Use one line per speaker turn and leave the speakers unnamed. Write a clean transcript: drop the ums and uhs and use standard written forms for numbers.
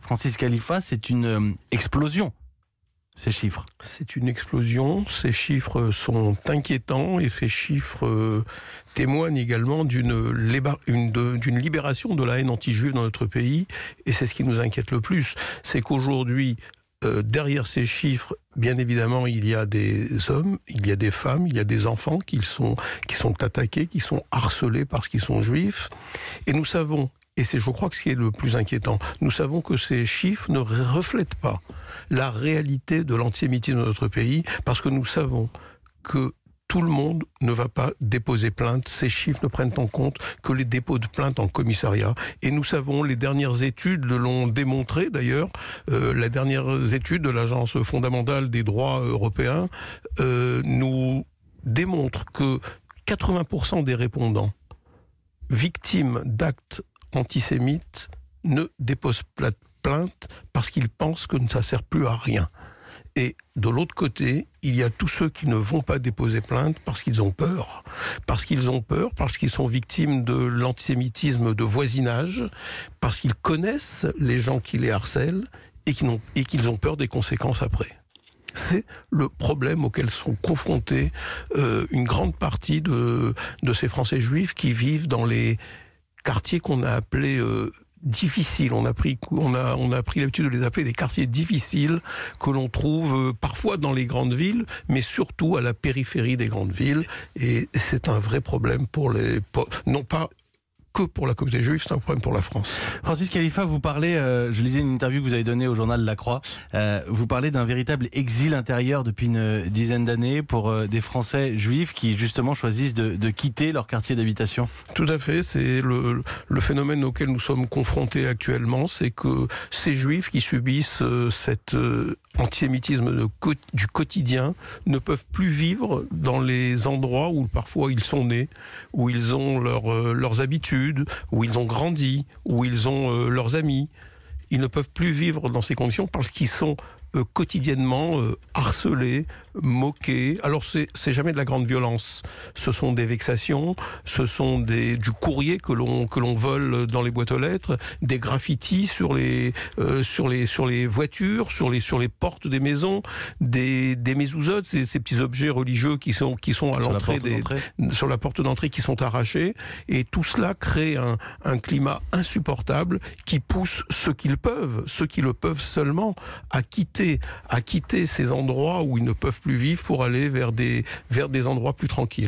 Francis Khalifa, c'est une explosion, ces chiffres.
C'est une explosion, ces chiffres sont inquiétants et ces chiffres témoignent également d'une libération de la haine anti-juive dans notre pays, et c'est ce qui nous inquiète le plus. C'est qu'aujourd'hui, derrière ces chiffres, bien évidemment, il y a des hommes, il y a des femmes, il y a des enfants qui sont attaqués, qui sont harcelés parce qu'ils sont juifs. Et nous savons, et c'est je crois que ce qui est le plus inquiétant, nous savons que ces chiffres ne reflètent pas la réalité de l'antisémitisme de notre pays, parce que nous savons que tout le monde ne va pas déposer plainte. Ces chiffres ne prennent en compte que les dépôts de plainte en commissariat. Et nous savons, les dernières études l'ont démontré d'ailleurs, les dernières études de l'Agence fondamentale des droits européens nous démontrent que 80% des répondants victimes d'actes antisémites ne déposent plainte parce qu'ils pensent que ça ne sert plus à rien. Et de l'autre côté, il y a tous ceux qui ne vont pas déposer plainte parce qu'ils ont peur. Parce qu'ils ont peur, parce qu'ils sont victimes de l'antisémitisme de voisinage, parce qu'ils connaissent les gens qui les harcèlent et qu'ils ont peur des conséquences après. C'est le problème auquel sont confrontés une grande partie de ces Français juifs qui vivent dans les quartiers qu'on a appelés difficiles. On a pris l'habitude de les appeler des quartiers difficiles que l'on trouve parfois dans les grandes villes, mais surtout à la périphérie des grandes villes. Et c'est un vrai problème non pas que pour la communauté juive, c'est un problème pour la France.
Francis Khalifa, vous parlez, je lisais une interview que vous avez donnée au journal La Croix, vous parlez d'un véritable exil intérieur depuis une dizaine d'années pour des Français juifs qui justement choisissent de quitter leur quartier d'habitation.
Tout à fait, c'est le phénomène auquel nous sommes confrontés actuellement, c'est que ces juifs qui subissent cet antisémitisme du quotidien ne peuvent plus vivre dans les endroits où parfois ils sont nés, où ils ont leurs habitudes, où ils ont grandi, où ils ont leurs amis. Ils ne peuvent plus vivre dans ces conditions parce qu'ils sont quotidiennement harcelés, moqués. Alors c'est jamais de la grande violence, ce sont des vexations, ce sont du courrier que l'on vole dans les boîtes aux lettres, des graffitis sur les voitures, sur les portes des maisons, des mezuzot, ces petits objets religieux qui sont à l'entrée sur la porte d'entrée qui sont arrachés, et tout cela crée un climat insupportable qui pousse ceux qui le peuvent seulement à quitter ces endroits où ils ne peuvent plus vivre pour aller vers des endroits plus tranquilles.